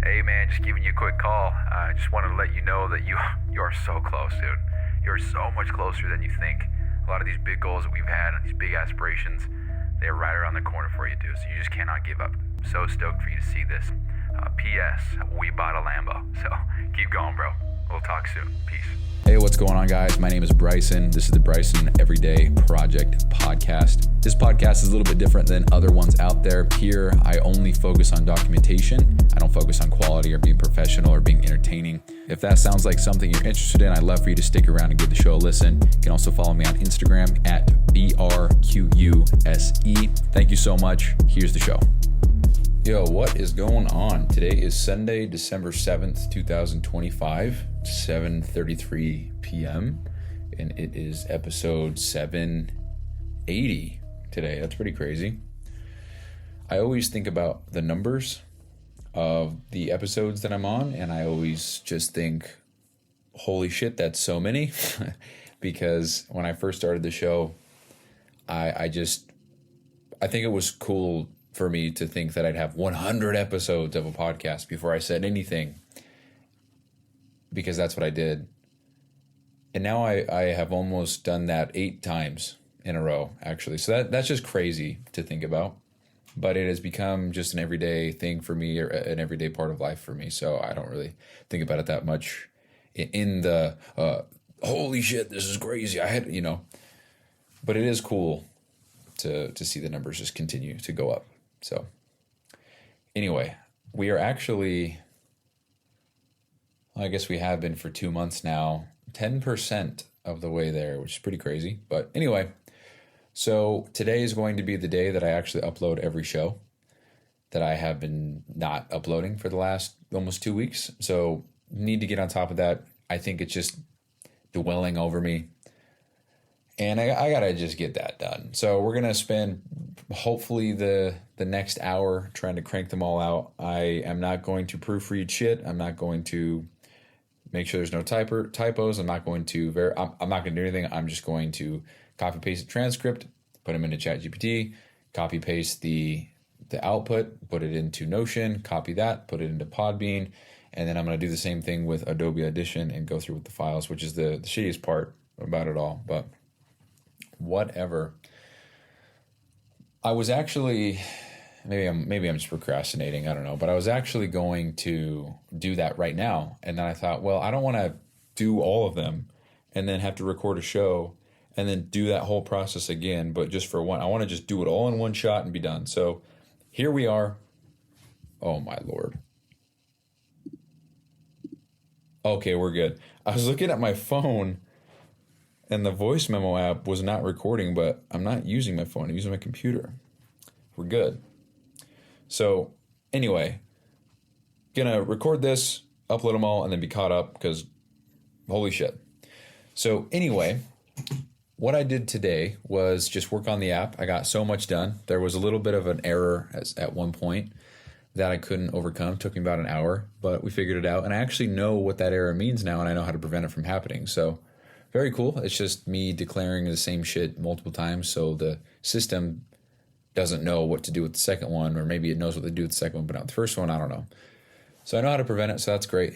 Hey man, just giving you a quick call. I just wanted to let you know that you are so close, dude. You're so much closer than you think. A lot of these big goals that we've had and these big aspirations, they're right around the corner for you, dude. So you just cannot give up. So stoked for you to see this. P.S. We bought a Lambo. So keep going, bro. We'll talk soon. Peace. Hey, what's going on, guys? My name is Bryson. This is the Bryson Everyday Project podcast. This podcast is a little bit different than other ones out there. Here, I only focus on documentation. I don't focus on quality or being professional or being entertaining. If that sounds like something you're interested in, I'd love for you to stick around and give the show a listen. You can also follow me on Instagram at BRQUSE. Thank you so much. Here's the show. Yo, what is going on? Today is Sunday, December 7th, 2025, 7:33 p.m. And it is episode 780 today. That's pretty crazy. I always think about the numbers of the episodes that I'm on, and I always just think, holy shit, that's so many. Because when I first started the show, I think it was cool for me to think that I'd have 100 episodes of a podcast before I said anything, because that's what I did. And now I have almost done that 8 times in a row, actually. So that's just crazy to think about. But it has become just an everyday thing for me, or an everyday part of life for me. So I don't really think about it that much in the, holy shit, this is crazy. But it is cool to see the numbers just continue to go up. So anyway, we are actually, I guess we have been for 2 months now, 10% of the way there, which is pretty crazy. But anyway, so today is going to be the day that I actually upload every show that I have been not uploading for the last almost 2 weeks. So need to get on top of that. I think it's just dwelling over me. And I got to just get that done. So we're going to spend hopefully the next hour trying to crank them all out. I am not going to proofread shit. I'm not going to make sure there's no typos. I'm not going to I'm not going to do anything. I'm just going to copy paste the transcript, put them into ChatGPT, copy paste the output, put it into Notion, copy that, put it into Podbean, and then I'm going to do the same thing with Adobe Audition and go through with the files, which is the shittiest part about it all. But whatever. I was actually, maybe I'm just procrastinating, I don't know, but I was actually going to do that right now. And then I thought, well, I don't want to do all of them and then have to record a show and then do that whole process again, but just for one. I want to just do it all in one shot and be done. So here we are. Oh my Lord. Okay, we're good. I was looking at my phone and the voice memo app was not recording, but I'm not using my phone. I'm using my computer. We're good. So anyway, gonna record this, upload them all, and then be caught up because holy shit. So anyway, what I did today was just work on the app. I got so much done. There was a little bit of an error at one point that I couldn't overcome. It took me about an hour, but we figured it out. And I actually know what that error means now, and I know how to prevent it from happening. So very cool. It's just me declaring the same shit multiple times, so the system doesn't know what to do with the second one, or maybe it knows what to do with the second one, but not the first one. I don't know. So I know how to prevent it, so that's great.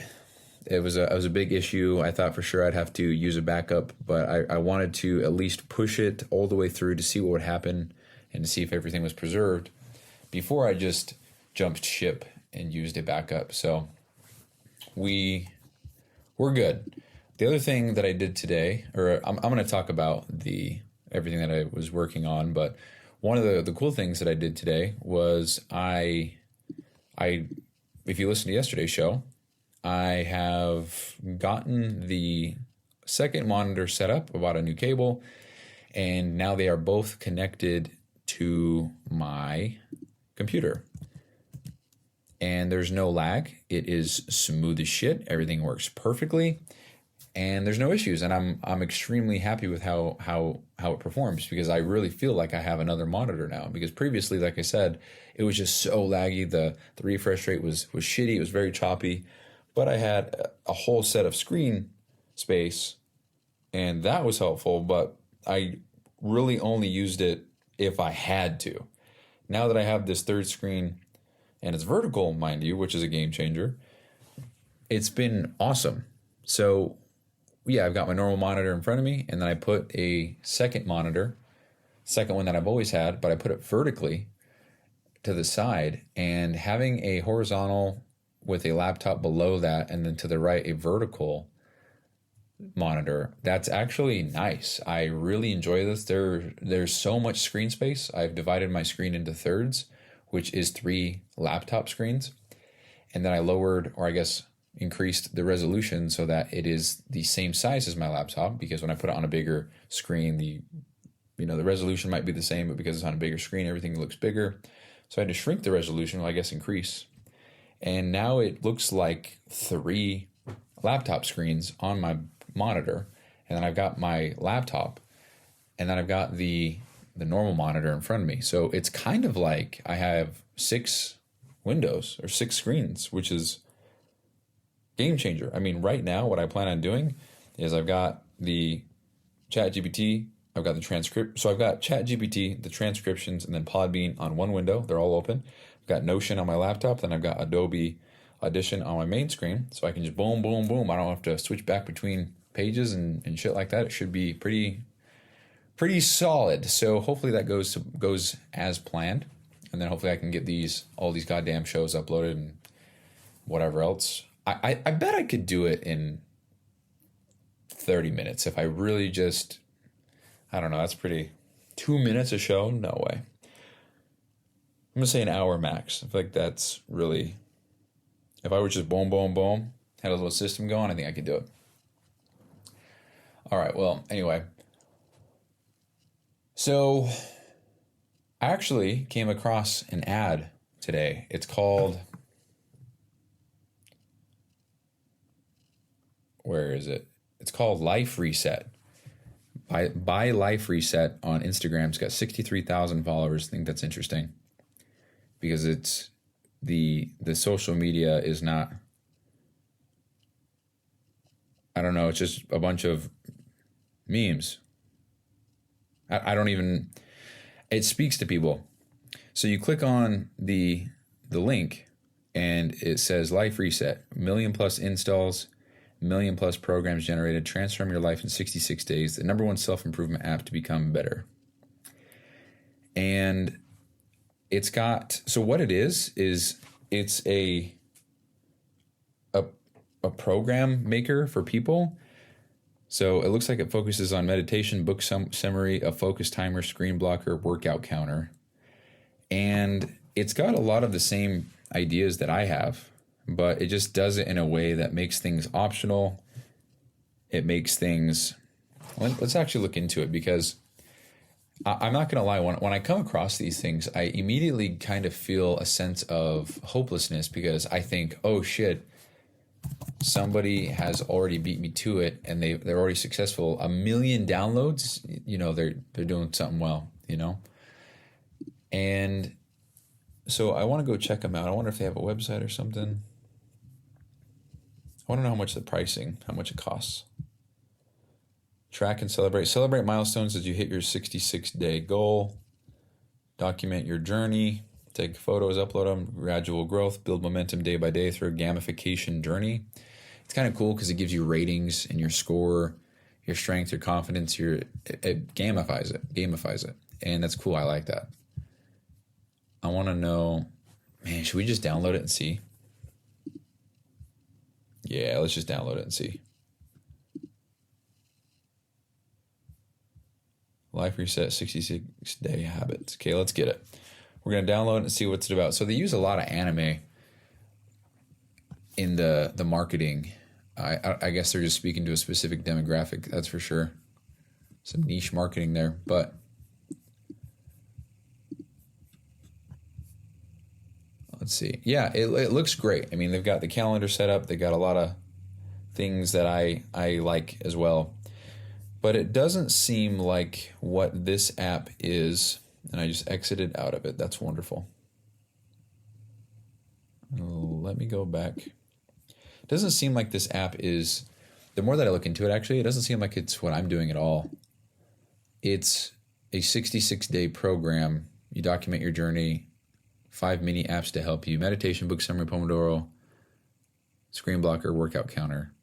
It was a big issue. I thought for sure I'd have to use a backup, but I wanted to at least push it all the way through to see what would happen and to see if everything was preserved before I just jumped ship and used a backup. So we're good. The other thing that I did today, or I'm going to talk about everything that I was working on, but one of the cool things that I did today was I if you listen to yesterday's show, I have gotten the second monitor set up, I bought a new cable, and now they are both connected to my computer. And there's no lag. It is smooth as shit. Everything works perfectly. And there's no issues, and I'm extremely happy with how it performs, because I really feel like I have another monitor now. Because previously, like I said, it was just so laggy. The refresh rate was shitty. It was very choppy. But I had a whole set of screen space, and that was helpful. But I really only used it if I had to. Now that I have this third screen, and it's vertical, mind you, which is a game changer. It's been awesome. So yeah, I've got my normal monitor in front of me, and then I put a second monitor, second one that I've always had, but I put it vertically to the side, and having a horizontal with a laptop below that, and then to the right, a vertical monitor, that's actually nice. I really enjoy this. There's so much screen space. I've divided my screen into thirds, which is 3 laptop screens. And then I lowered, or I guess increased the resolution so that it is the same size as my laptop, because when I put it on a bigger screen, the resolution might be the same, but because it's on a bigger screen, everything looks bigger. So I had to shrink the resolution, well, I guess increase. And now it looks like 3 laptop screens on my monitor. And then I've got my laptop, and then I've got the normal monitor in front of me. So it's kind of like I have 6 windows or 6 screens, which is game changer. I mean, right now, what I plan on doing is I've got the ChatGPT, I've got the transcript. So I've got ChatGPT, the transcriptions, and then Podbean on one window. They're all open. I've got Notion on my laptop. Then I've got Adobe Audition on my main screen. So I can just boom, boom, boom. I don't have to switch back between pages and shit like that. It should be pretty solid. So hopefully that goes as planned. And then hopefully I can get all these goddamn shows uploaded and whatever else. I bet I could do it in 30 minutes if I really just, I don't know, that's pretty, 2 minutes a show? No way. I'm going to say an hour max. I feel like that's really, if I were just boom, boom, boom, had a little system going, I think I could do it. All right, well, anyway. So I actually came across an ad today. It's called, where is it? It's called Life Reset. By Life Reset on Instagram. It's got 63,000 followers. I think that's interesting because it's the social media is not, I don't know, it's just a bunch of memes. I don't even, it speaks to people. So you click on the link and it says Life Reset, 1 million+ installs, 1 million+ programs generated, transform your life in 66 days, the #1 self-improvement app to become better. And it's got, so what it is it's a program maker for people. So it looks like it focuses on meditation, book summary, a focus timer, screen blocker, workout counter. And it's got a lot of the same ideas that I have, but it just does it in a way that makes things optional. It makes things, let's actually look into it, because I'm not going to lie, when I come across these things, I immediately kind of feel a sense of hopelessness, because I think, oh shit, somebody has already beat me to it and they're already successful. 1 million downloads, they're doing something well, And so I want to go check them out. I wonder if they have a website or something. I want to know how much it costs. Track and celebrate milestones as you hit your 66-day goal. Document your journey. Take photos, upload them. Gradual growth. Build momentum day by day through a gamification journey. It's kind of cool because it gives you ratings and your score, your strength, your confidence. It gamifies it, and that's cool. I like that. I want to know, man, should we just download it and see? Yeah, let's just download it and see. Life Reset 66-day habits. Okay, let's get it. We're going to download it and see what it's about. So they use a lot of anime in the marketing. I guess they're just speaking to a specific demographic, that's for sure. Some niche marketing there, but let's see. Yeah, it looks great. I mean, they've got the calendar set up. They got a lot of things that I like as well. But it doesn't seem like what this app is. And I just exited out of it. That's wonderful. Let me go back. It doesn't seem like this app is, the more that I look into it, actually, it doesn't seem like it's what I'm doing at all. It's a 66-day program. You document your journey, 5 mini apps to help you. Meditation, book summary, Pomodoro, screen blocker, workout counter.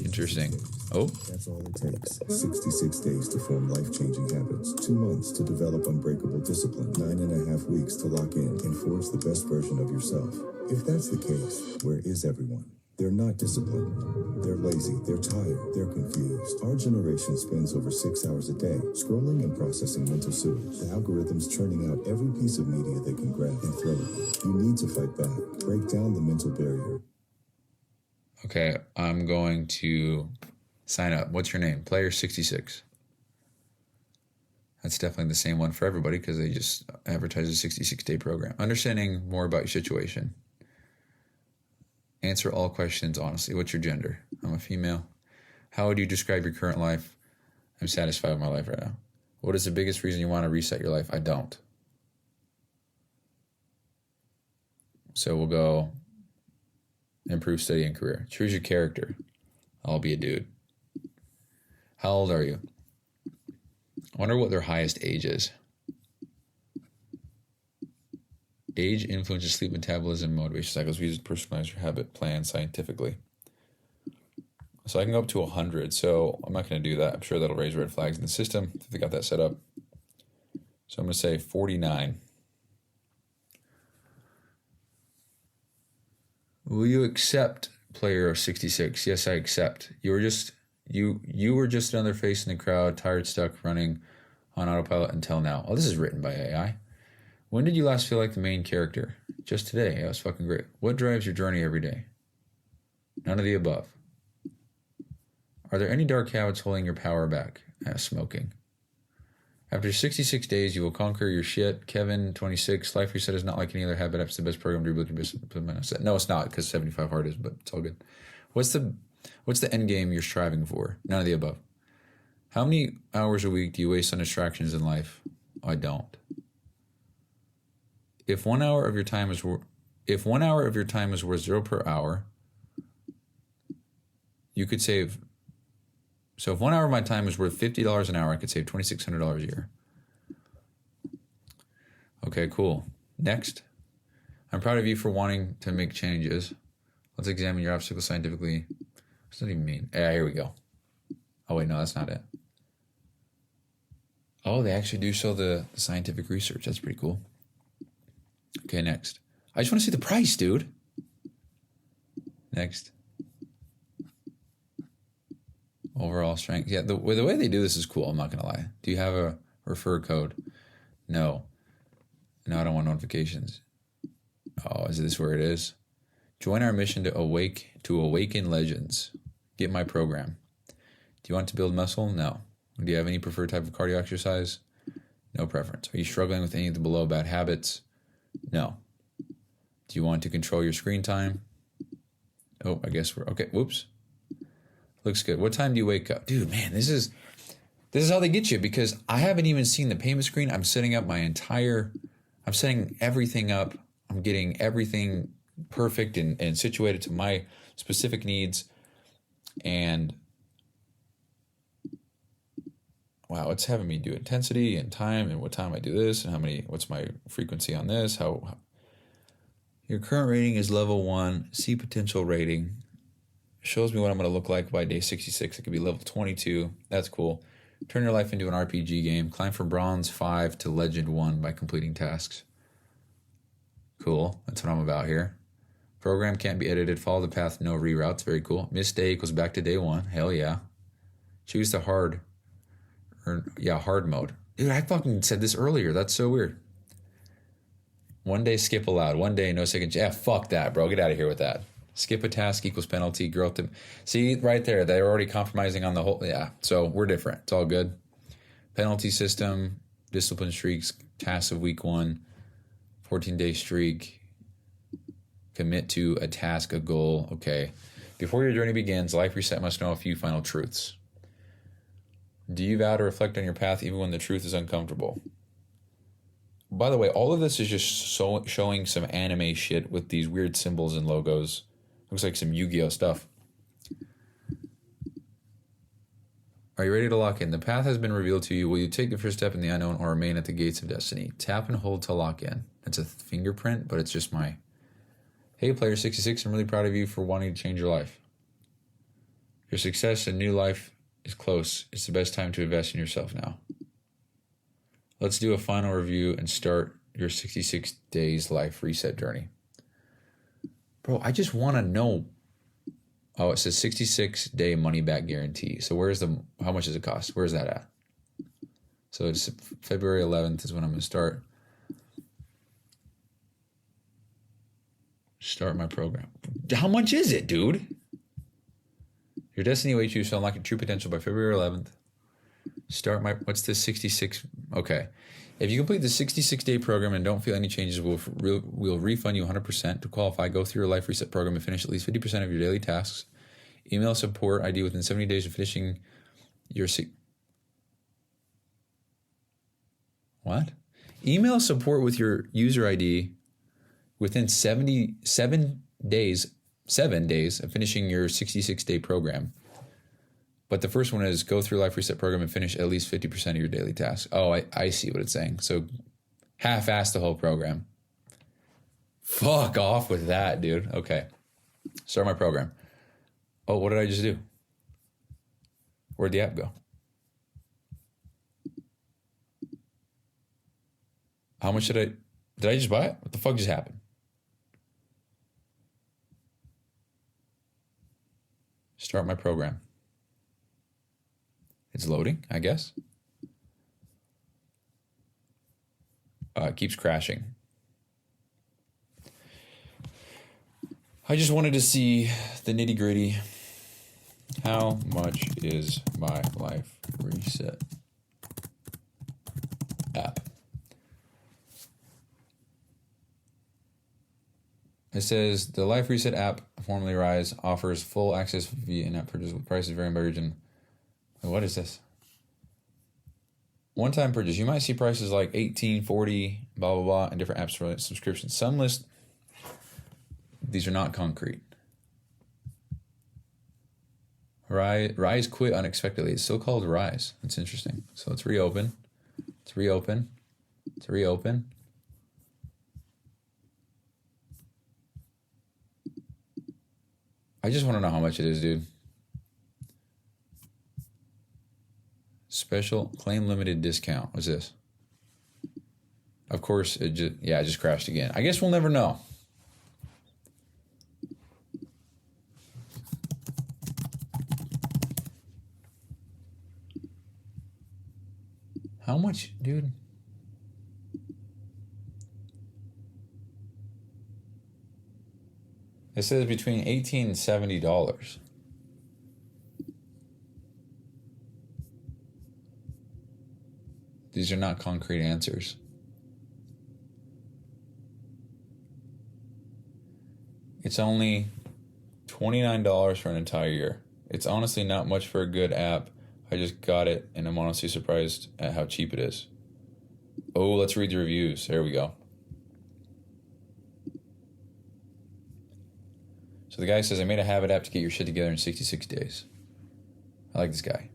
Interesting. Oh. That's all it takes. 66 days to form life-changing habits. 2 months to develop unbreakable discipline. 9.5 weeks to lock in and forge the best version of yourself. If that's the case, where is everyone? They're not disciplined. They're lazy. They're tired. They're confused. Our generation spends over 6 hours a day scrolling and processing mental sewage. The algorithm's churning out every piece of media they can grab and throw at you. You need to fight back. Break down the mental barrier. Okay, I'm going to sign up. What's your name? Player66. That's definitely the same one for everybody because they just advertise a 66-day program. Understanding more about your situation. Answer all questions honestly. What's your gender? I'm a female. How would you describe your current life? I'm satisfied with my life right now. What is the biggest reason you want to reset your life? I don't. So we'll go improve study and career. Choose your character. I'll be a dude. How old are you? I wonder what their highest age is. Age influences sleep metabolism, motivation cycles. We use personalize your habit plan scientifically. So I can go up to 100. So I'm not going to do that. I'm sure that'll raise red flags in the system if they got that set up. So I'm going to say 49. Will you accept player 66? Yes, I accept. You were just another face in the crowd, tired, stuck, running on autopilot until now. Oh, this is written by AI. When did you last feel like the main character? Just today. That was fucking great. What drives your journey every day? None of the above. Are there any dark habits holding your power back? Smoking. After 66 days, you will conquer your shit. Kevin, 26. Life Reset is not like any other habit. It's the best program to rebuild your business. No, it's not because 75 hard is, but it's all good. What's the end game you're striving for? None of the above. How many hours a week do you waste on distractions in life? I don't. If 1 hour of your time is worth 0 per hour, you could save. So if 1 hour of my time is worth $50 an hour, I could save $2,600 a year. Okay, cool. Next. I'm proud of you for wanting to make changes. Let's examine your obstacles scientifically. What does that even mean? Here we go. Oh, wait, no, that's not it. Oh, they actually do show the scientific research. That's pretty cool. Okay, next. I just want to see the price, dude. Next. Overall strength. Yeah, the way they do this is cool. I'm not going to lie. Do you have a refer code? No. No, I don't want notifications. Oh, is this where it is? Join our mission to awaken legends. Get my program. Do you want to build muscle? No. Do you have any preferred type of cardio exercise? No preference. Are you struggling with any of the below bad habits? No. Do you want to control your screen time? Oh, I guess we're okay. Whoops. Looks good. What time do you wake up? Dude, man, this is how they get you because I haven't even seen the payment screen. I'm setting everything up. I'm getting everything perfect and situated to my specific needs. And wow, it's having me do intensity and time and what time I do this and what's my frequency on this. How your current rating is level 1. See potential rating. Shows me what I'm going to look like by day 66. It could be level 22. That's cool. Turn your life into an RPG game. Climb from bronze 5 to legend 1 by completing tasks. Cool. That's what I'm about here. Program can't be edited. Follow the path. No reroutes. Very cool. Missed day equals back to day 1. Hell yeah. Choose the hard mode. Dude, I fucking said this earlier. That's so weird. 1 day skip allowed. 1 day no second. Yeah, fuck that, bro. Get out of here with that. Skip a task equals penalty. Growth. See, right there, they're already compromising on the whole. Yeah, so we're different. It's all good. Penalty system, discipline streaks, tasks of week 1, 14-day streak, commit to a task, a goal. Okay. Before your journey begins, Life Reset must know a few final truths. Do you vow to reflect on your path even when the truth is uncomfortable? By the way, all of this is just showing some anime shit with these weird symbols and logos. Looks like some Yu-Gi-Oh stuff. Are you ready to lock in? The path has been revealed to you. Will you take the first step in the unknown or remain at the gates of destiny? Tap and hold to lock in. It's a fingerprint, but it's just my... Hey, Player 66, I'm really proud of you for wanting to change your life. Your success and new life is close. It's the best time to invest in yourself now. Let's do a final review and start your 66 days life reset journey. Bro, I just want to know. Oh, it says 66-day money-back guarantee. So how much does it cost? Where's that at? So it's February 11th is when I'm going to start my program. How much is it, dude? Your destiny awaits you, so unlock your true potential by February 11th. What's the 66? Okay. If you complete the 66-day program and don't feel any changes, we'll refund you 100%. To qualify, go through your life reset program and finish at least 50% of your daily tasks. Email support ID within 70 days of finishing your... What? Email support with your user ID within 7 days of finishing your 66-day program. But the first one is go through life reset program and finish at least 50% of your daily tasks. Oh, I see what it's saying. So half-ass the whole program. Fuck off with that, dude. Okay. Start my program. Oh, what did I just do? Where'd the app go? How much did I just buy it? What the fuck just happened? Start my program. It's loading, I guess. It keeps crashing. I just wanted to see the nitty gritty. How much is my life reset app? It says the Life Reset app, formerly Rise, offers full access via in-app purchase with prices varying by region. What is this? One-time purchase. You might see prices like 18, 40, blah, blah, blah, in different apps for subscriptions. Some list, these are not concrete. Rise quit unexpectedly. It's still called Rise. That's interesting. So let's reopen. Let's reopen. Let's reopen. I just want to know how much it is, dude. Special claim limited discount. What's this? Of course, it just crashed again. I guess we'll never know. How much, dude? It says between $18 and $70. These are not concrete answers. It's only $29 for an entire year. It's honestly not much for a good app. I just got it, and I'm honestly surprised at how cheap it is. Oh, let's read the reviews. There we go. So the guy says, I made a habit app to get your shit together in 66 days. I like this guy.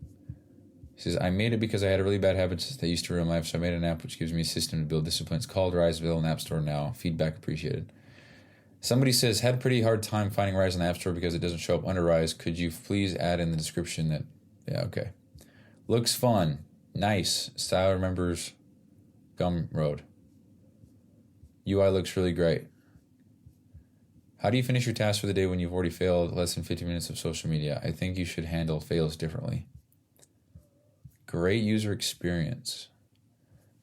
He says, I made it because I had really bad habits that used to ruin my life, so I made an app which gives me a system to build discipline. It's called Rise, available in the App Store now. Feedback appreciated. Somebody says, had a pretty hard time finding Rise in the App Store because it doesn't show up under Rise. Could you please add in the description that... Yeah, okay. Looks fun. Nice. Style remembers Gumroad. UI looks really great. How do you finish your task for the day when you've already failed less than 50 minutes of social media? I think you should handle fails differently. Great user experience.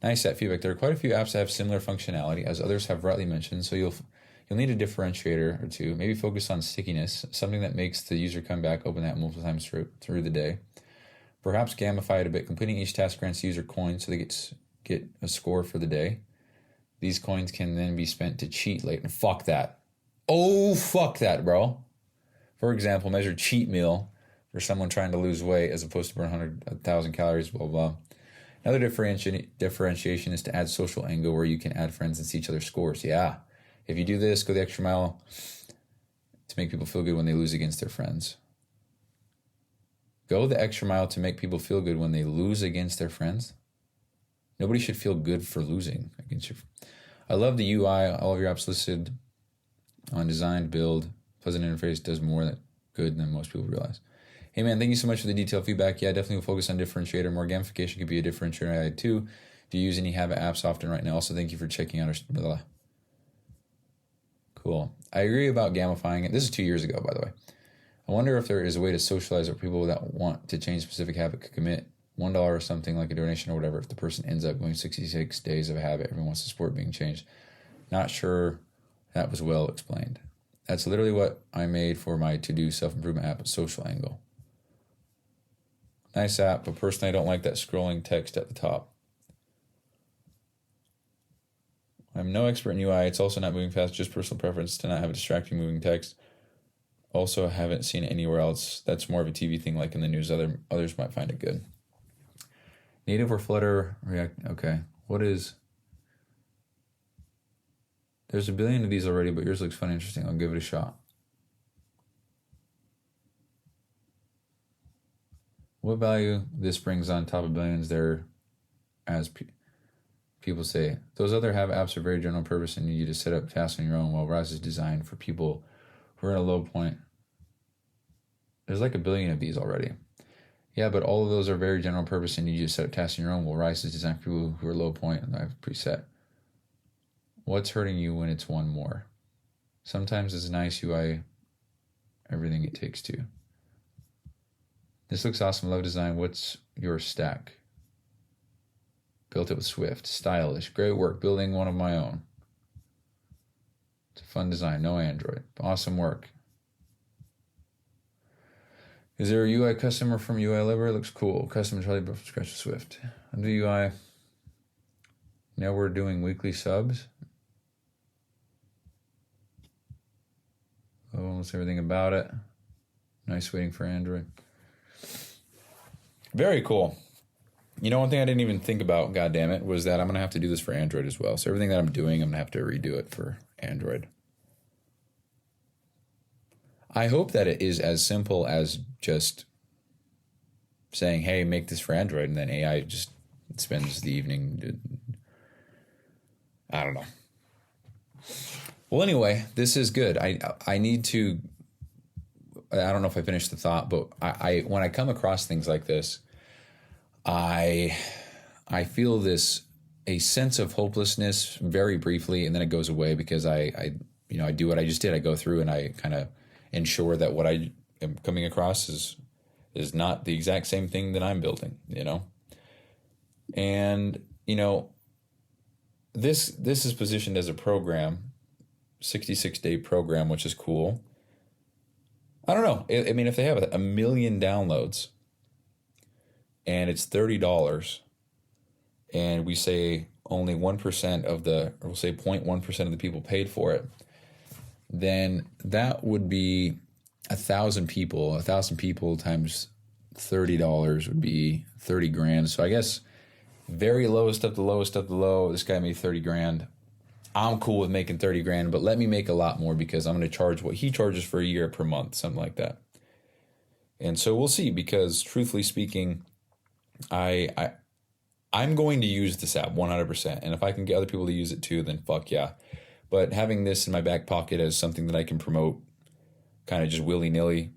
Nice that feedback. There are quite a few apps that have similar functionality, as others have rightly mentioned, so you'll need a differentiator or two. Maybe focus on stickiness, something that makes the user come back, open that multiple times through the day. Perhaps gamify it a bit. Completing each task grants the user coins so they get a score for the day. These coins can then be spent to cheat later. Fuck that. Oh, fuck that, bro. For example, measure cheat meal for someone trying to lose weight as opposed to burn 100,000 calories, blah, blah. Another differentiation is to add social angle where you can add friends and see each other's scores. Yeah. If you do this, go the extra mile to make people feel good when they lose against their friends. Go the extra mile to make people feel good when they lose against their friends. Nobody should feel good for losing against your. I love the UI. All of your apps listed on design, build, pleasant interface does more good than most people realize. Hey man, thank you so much for the detailed feedback. Yeah, definitely will focus on differentiator. More gamification could be a differentiator too. Do you use any habit apps often right now? Also, thank you for checking out our. Blah. Cool. I agree about gamifying it. This is 2 years ago, by the way. I wonder if there is a way to socialize where people that want to change a specific habit could commit $1 or something like a donation or whatever. If the person ends up going 66 days of a habit, everyone wants to support being changed. Not sure that was well explained. That's literally what I made for my to-do self-improvement app, Social Angle. Nice app, but personally I don't like that scrolling text at the top. I'm no expert in UI. It's also not moving fast, just personal preference to not have a distracting moving text. Also haven't seen it anywhere else. That's more of a TV thing like in the news. Others might find it good. Native or Flutter React. Okay. What is... There's a billion of these already, but yours looks fun and interesting. I'll give it a shot. What value this brings on top of billions there, as people say? Those other apps are very general purpose and need you to set up tasks on your own, while Rise is designed for people who are at a low point. There's like a billion of these already. Yeah, but all of those are very general purpose and need you to set up tasks on your own, while Rise is designed for people who are low point and I have preset. What's hurting you when it's one more? Sometimes it's nice UI, everything it takes two. This looks awesome. Love design. What's your stack? Built it with Swift. Stylish. Great work. Building one of my own. It's a fun design. No Android. Awesome work. Is there a UI customer from UI Library? Looks cool. Custom Charlie built from scratch with Swift. Under UI. Now we're doing weekly subs. Oh, almost everything about it. Nice waiting for Android. Very cool. You know, one thing I didn't even think about, goddammit, was that I'm going to have to do this for Android as well. So everything that I'm doing, I'm going to have to redo it for Android. I hope that it is as simple as just saying, hey, make this for Android, and then AI just spends the evening. I don't know. Well, anyway, this is good. I need to... I don't know if I finished the thought, but I when I come across things like this, I feel a sense of hopelessness very briefly, and then it goes away because I do what I just did. I go through and I kind of ensure that what I am coming across is not the exact same thing that I'm building, And, this is positioned as a program, 66-day program, which is cool. I don't know. I mean, if they have a million downloads and it's $30 and we say only 1% of we'll say 0.1% of the people paid for it, then that would be 1,000 people. 1,000 people times $30 would be 30 grand. So I guess very lowest of the lowest of the low, this guy made 30 grand. I'm cool with making 30 grand, but let me make a lot more because I'm going to charge what he charges for a year per month, something like that. And so we'll see, because truthfully speaking, I'm going to use this app 100%. And if I can get other people to use it too, then fuck yeah. But having this in my back pocket as something that I can promote kind of just willy-nilly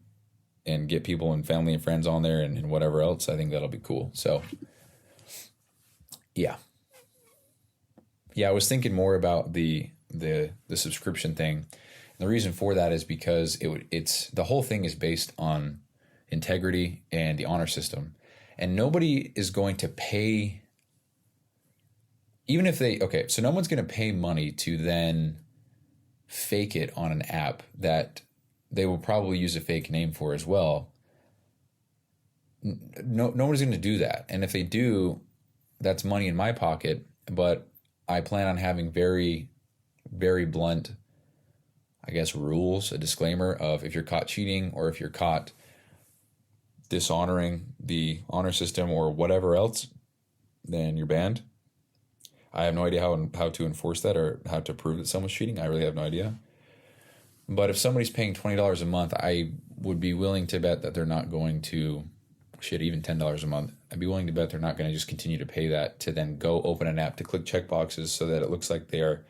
and get people and family and friends on there and whatever else, I think that'll be cool. So yeah. Yeah, I was thinking more about the subscription thing. And the reason for that is because it's the whole thing is based on integrity and the honor system. And nobody is going to pay, even if so no one's going to pay money to then fake it on an app that they will probably use a fake name for as well. No one's going to do that. And if they do, that's money in my pocket, but I plan on having very, very blunt, I guess, rules, a disclaimer of if you're caught cheating or if you're caught dishonoring the honor system or whatever else, then you're banned. I have no idea how to enforce that or how to prove that someone's cheating. I really have no idea. But if somebody's paying $20 a month, I would be willing to bet that they're not going to shit, even $10 a month, I'd be willing to bet they're not going to just continue to pay that to then go open an app to click checkboxes so that it looks like they're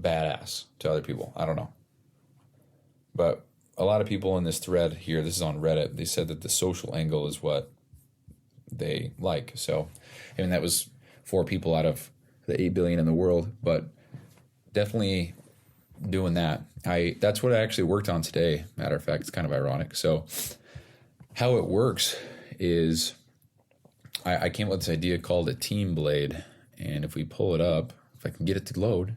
badass to other people. I don't know. But a lot of people in this thread here, this is on Reddit, they said that the social angle is what they like. So, I mean, that was 4 people out of the 8 billion in the world, but definitely doing that. That's what I actually worked on today. Matter of fact, it's kind of ironic. So how it works is I came up with this idea called a team blade. And if we pull it up, if I can get it to load,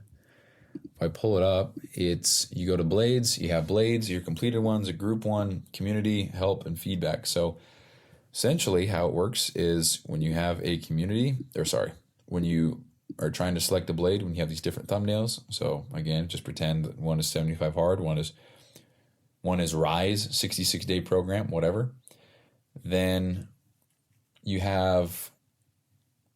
if I pull it up, you go to blades, you have blades, your completed ones, a group one, community, help, and feedback. So essentially how it works is when you have a community, when you are trying to select a blade, when you have these different thumbnails. So again, just pretend that one is 75 hard, one is Rise, 66-day program, whatever. Then you have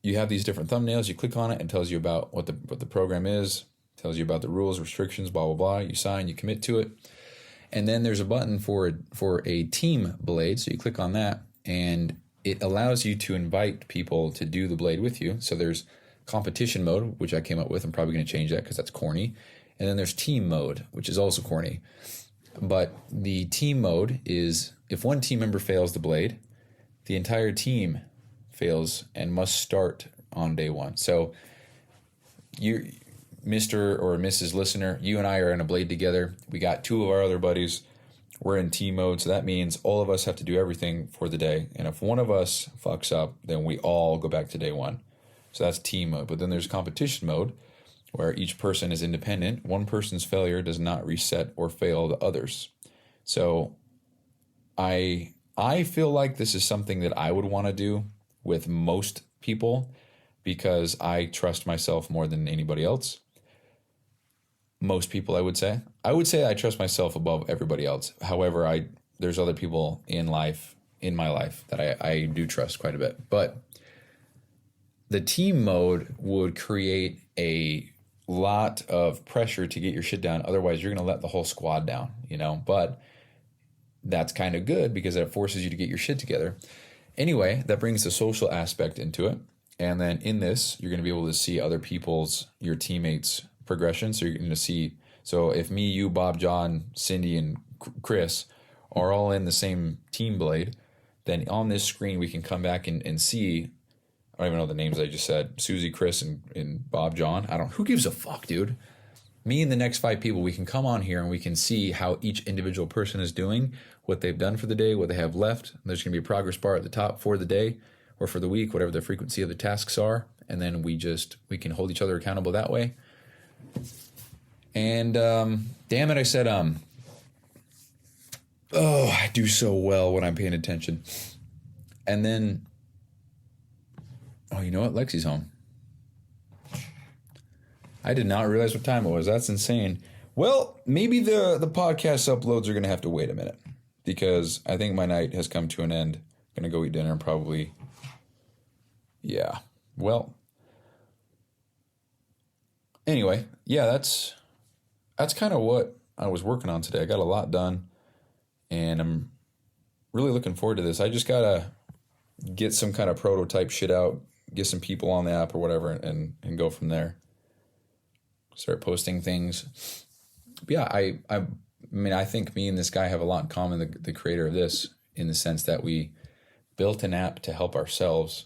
these different thumbnails. You click on it and it tells you about what the program is, tells you about the rules, restrictions, blah, blah, blah. You sign, you commit to it. And then there's a button for a team blade. So you click on that and it allows you to invite people to do the blade with you. So there's competition mode, which I came up with. I'm probably going to change that because that's corny. And then there's team mode, which is also corny. But the team mode is if one team member fails the blade, the entire team fails and must start on day one. So you, Mr. or Mrs. Listener, you and I are in a blade together. We got 2 of our other buddies. We're in team mode. So that means all of us have to do everything for the day. And if one of us fucks up, then we all go back to day one. So that's team mode. But then there's competition mode where each person is independent. One person's failure does not reset or fail the others. So I feel like this is something that I would want to do with most people because I trust myself more than anybody else. Most people, I would say. I would say I trust myself above everybody else. However, there's other people in my life that I do trust quite a bit. But the team mode would create a lot of pressure to get your shit done. Otherwise, you're going to let the whole squad down, But that's kind of good because it forces you to get your shit together. Anyway, that brings the social aspect into it. And then in this, you're going to be able to see other your teammates' progression. So you're going to see, so if me, you, Bob, John, Cindy, and Chris are all in the same team blade, then on this screen, we can come back and see, I don't even know the names I just said, Susie, Chris, and Bob, John. who gives a fuck, dude? Me and the next 5 people, we can come on here and we can see how each individual person is doing, what they've done for the day, what they have left. There's going to be a progress bar at the top for the day or for the week, whatever the frequency of the tasks are. And then we can hold each other accountable that way. And damn it, I said, I do so well when I'm paying attention. And then, you know what? Lexi's home. I did not realize what time it was. That's insane. Well, maybe the podcast uploads are going to have to wait a minute because I think my night has come to an end. I'm going to go eat dinner and probably, yeah. Well, anyway, yeah, that's kind of what I was working on today. I got a lot done and I'm really looking forward to this. I just got to get some kind of prototype shit out, get some people on the app or whatever and go from there. Start posting things. But yeah, I think me and this guy have a lot in common, the creator of this, in the sense that we built an app to help ourselves.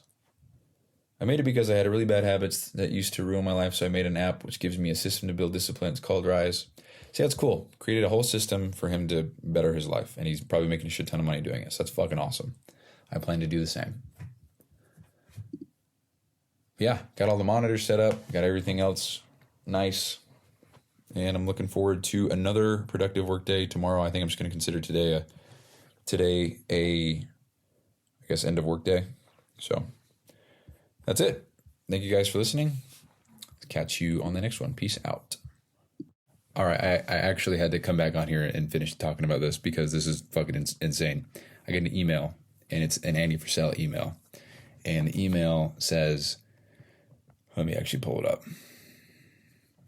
I made it because I had really bad habits that used to ruin my life, so I made an app which gives me a system to build discipline. It's called Rise. See, that's cool. Created a whole system for him to better his life, and he's probably making a shit ton of money doing it, so that's fucking awesome. I plan to do the same. Yeah, got all the monitors set up, got everything else nice, and I'm looking forward to another productive work day tomorrow. I think I'm just going to consider today a end of work day. So that's it. Thank you guys for listening. Catch you on the next one. Peace out. All right, I actually had to come back on here and finish talking about this because this is fucking insane. I get an email, and it's an Andy Frisella email, and the email says, let me actually pull it up.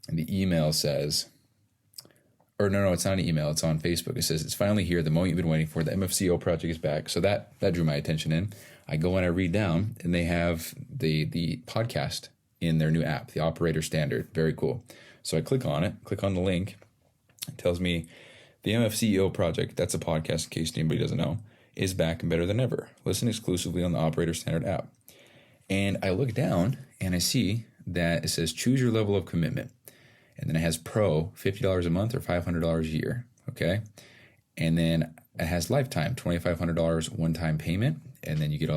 And the email says, or no, it's not an email. It's on Facebook. It says, it's finally here. The moment you've been waiting for. The MFCEO project is back. So that drew my attention in. I go and I read down, and they have the podcast in their new app, the Operator Standard. Very cool. So I click on it, click on the link. It tells me the MFCEO project, that's a podcast in case anybody doesn't know, is back and better than ever. Listen exclusively on the Operator Standard app. And I look down and I see that it says choose your level of commitment. And then it has Pro, $50 a month or $500 a year. Okay. And then it has lifetime, $2,500 one-time payment. And then you get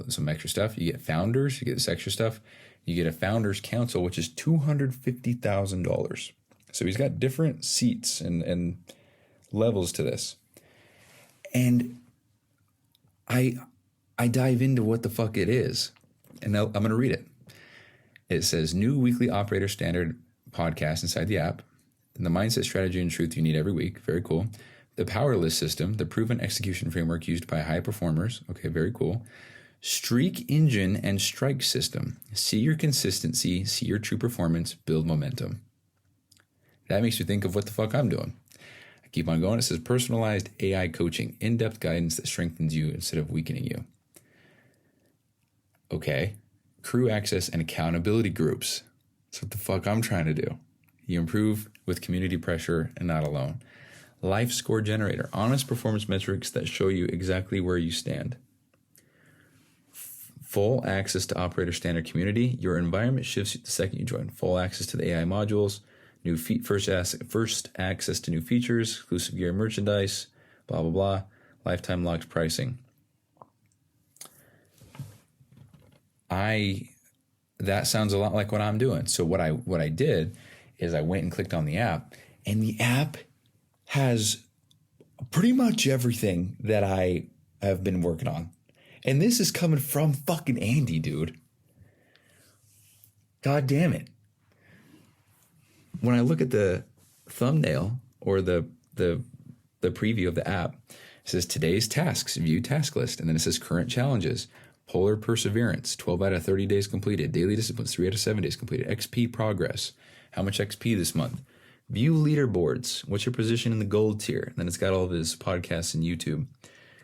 some extra stuff. You get founders, you get this extra stuff. You get a founders council, which is $250,000. So he's got different seats and levels to this. And I dive into what the fuck it is. And I'm going to read it. It says, new weekly Operator Standard podcast inside the app. And the mindset, strategy, and truth you need every week. Very cool. The power list system, the proven execution framework used by high performers. Okay, very cool. Streak engine and strike system. See your consistency, see your true performance, build momentum. That makes me think of what the fuck I'm doing. I keep on going. It says personalized AI coaching, in-depth guidance that strengthens you instead of weakening you. Okay. Crew access and accountability groups. That's what the fuck I'm trying to do. You improve with community pressure and not alone. Life score generator, honest performance metrics that show you exactly where you stand. Full access to Operator Standard community. Your environment shifts the second you join. Full access to the AI modules. First access to new features. Exclusive gear merchandise. Blah, blah, blah. Lifetime locked pricing. That sounds a lot like what I'm doing. So what I did is I went and clicked on the app, and the app has pretty much everything that I have been working on. And this is coming from fucking Andy, dude. God damn it. When I look at the thumbnail or the preview of the app, it says today's tasks, view task list. And then it says current challenges, polar perseverance, 12 out of 30 days completed, daily disciplines, 3 out of 7 days completed, XP progress, how much XP this month, view leaderboards, what's your position in the gold tier? And then it's got all of his podcasts and YouTube.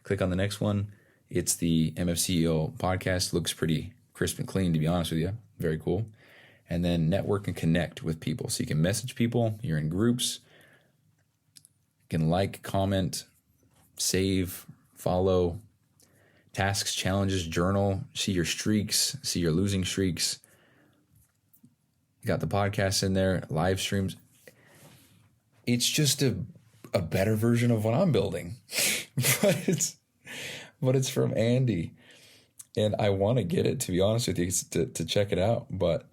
Click on the next one. It's the MFCEO podcast. Looks pretty crisp and clean, to be honest with you. Very cool. And then network and connect with people. So you can message people. You're in groups. You can like, comment, save, follow, tasks, challenges, journal, see your streaks, see your losing streaks. You got the podcasts in there, live streams. It's just a better version of what I'm building. but it's from Andy. And I want to get it, to be honest with you, to check it out. But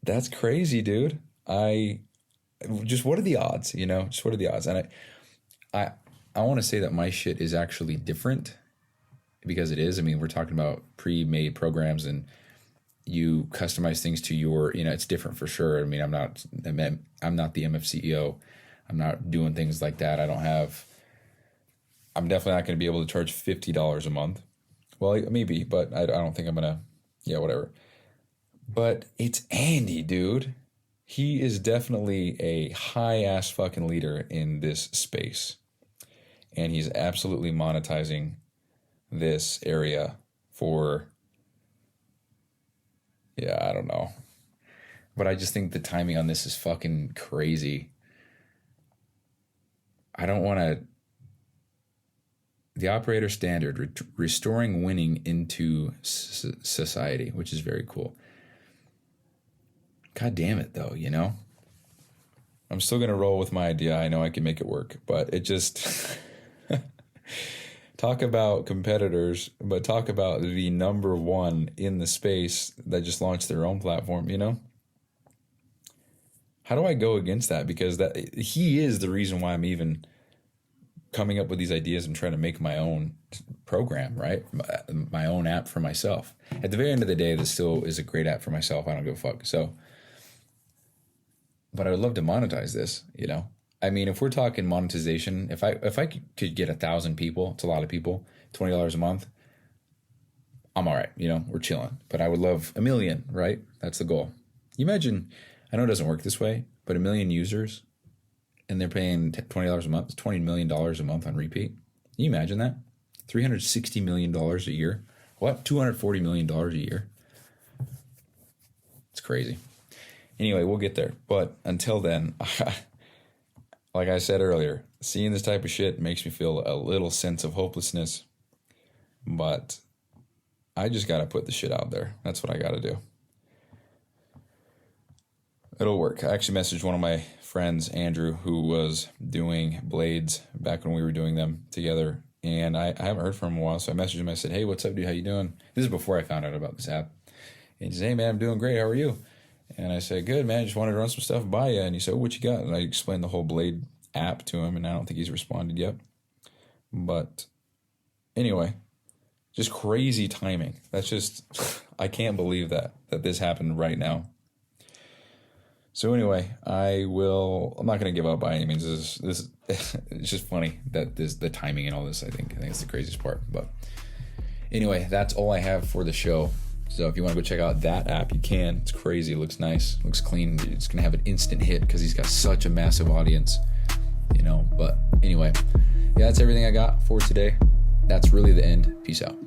that's crazy, dude. What are the odds, Just what are the odds? And I want to say that my shit is actually different, because it is. I mean, we're talking about pre-made programs, and you customize things to your, it's different for sure. I mean, I'm not the MFCEO. I'm not doing things like that. I'm definitely not going to be able to charge $50 a month. Well, maybe, but I don't think I'm going to, whatever. But it's Andy, dude. He is definitely a high-ass fucking leader in this space. And he's absolutely monetizing this area for, I don't know. But I just think the timing on this is fucking crazy. I don't want to... The Operator Standard, restoring winning into society, which is very cool. God damn it, though, I'm still going to roll with my idea. I know I can make it work, but it just... Talk about competitors, but talk about the number one in the space that just launched their own platform, How do I go against that? Because he is the reason why I'm even coming up with these ideas and trying to make my own program, right? My own app for myself. At the very end of the day, this still is a great app for myself. I don't give a fuck. So, but I would love to monetize this, I mean, if we're talking monetization, if I could get 1,000 people, it's a lot of people, $20 a month, I'm all right. We're chilling. But I would love 1 million, right? That's the goal. You imagine, I know it doesn't work this way, but 1 million users and they're paying $20 a month. It's $20 million a month on repeat. Can you imagine that? $360 million a year. What? $240 million a year. It's crazy. Anyway, we'll get there. But until then, like I said earlier, seeing this type of shit makes me feel a little sense of hopelessness. But I just got to put the shit out there. That's what I got to do. It'll work. I actually messaged one of my friends, Andrew, who was doing blades back when we were doing them together. And I haven't heard from him in a while. So I messaged him. I said, hey, what's up, dude? How you doing? This is before I found out about this app. And he said, hey, man, I'm doing great. How are you? And I said, good, man. Just wanted to run some stuff by you. And he said, what you got? And I explained the whole blade app to him. And I don't think he's responded yet. But anyway, just crazy timing. That's just, I can't believe that this happened right now. So anyway, I'm not going to give up by any means. This it's just funny that the timing and all this, I think it's the craziest part. But anyway, that's all I have for the show. So if you want to go check out that app, you can. It's crazy. It looks nice. Looks clean. It's going to have an instant hit because he's got such a massive audience, But anyway, yeah, that's everything I got for today. That's really the end. Peace out.